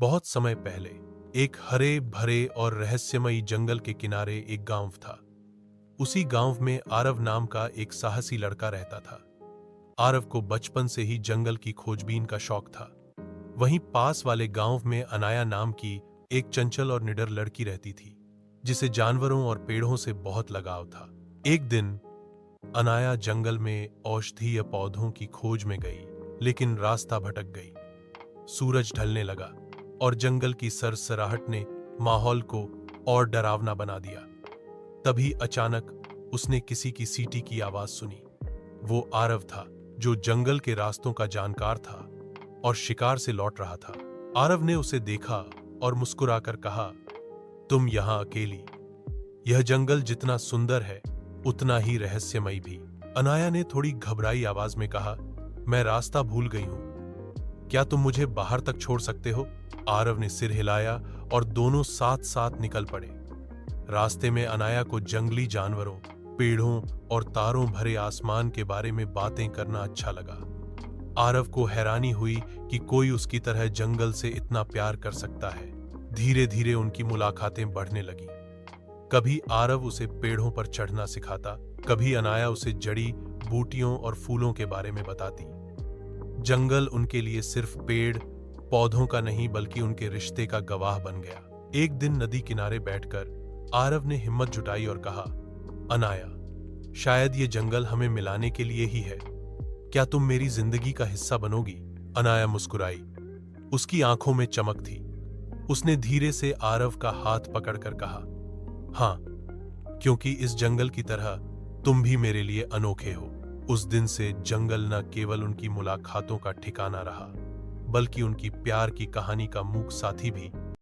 बहुत समय पहले एक हरे भरे और रहस्यमयी जंगल के किनारे एक गांव था। उसी गांव में आरव नाम का एक साहसी लड़का रहता था। आरव को बचपन से ही जंगल की खोजबीन का शौक था। वहीं पास वाले गांव में अनाया नाम की एक चंचल और निडर लड़की रहती थी, जिसे जानवरों और पेड़ों से बहुत लगाव था। एक दिन अनाया जंगल में औषधीय पौधों की खोज में गई, लेकिन रास्ता भटक गई। सूरज ढलने लगा और जंगल की सरसराहट ने माहौल को और डरावना बना दिया। तभी अचानक उसने किसी की सीटी की आवाज सुनी। वो आरव था, जो जंगल के रास्तों का जानकार था और शिकार से लौट रहा था। आरव ने उसे देखा और मुस्कुराकर कहा, तुम यहां अकेली? यह जंगल जितना सुंदर है उतना ही रहस्यमयी भी। अनाया ने थोड़ी घबराई आवाज में कहा, मैं रास्ता भूल गई हूं, क्या तुम मुझे बाहर तक छोड़ सकते हो? आरव ने सिर हिलाया और दोनों साथ साथ निकल पड़े। रास्ते में अनाया को जंगली जानवरों, पेड़ों और तारों भरे आसमान के बारे में बातें करना अच्छा लगा। आरव को हैरानी हुई कि कोई उसकी तरह जंगल से इतना प्यार कर सकता है। धीरे धीरे उनकी मुलाकातें बढ़ने लगी। कभी आरव उसे पेड़ों पर चढ़ना सिखाता, कभी अनाया उसे जड़ी बूटियों और फूलों के बारे में बताती। जंगल उनके लिए सिर्फ पेड़ पौधों का नहीं, बल्कि उनके रिश्ते का गवाह बन गया। एक दिन नदी किनारे बैठकर आरव ने हिम्मत जुटाई और कहा, अनाया, शायद ये जंगल हमें मिलाने के लिए ही है। क्या तुम मेरी जिंदगी का हिस्सा बनोगी? अनाया मुस्कुराई। उसकी आंखों में चमक थी। उसने धीरे से आरव का हाथ पकड़कर कहा, हाँ, क्योंकि इस जंगल की तरह तुम भी मेरे लिए अनोखे हो। उस दिन से जंगल न केवल उनकी मुलाकातों का ठिकाना रहा, बल्कि उनकी प्यार की कहानी का मूक साथी भी।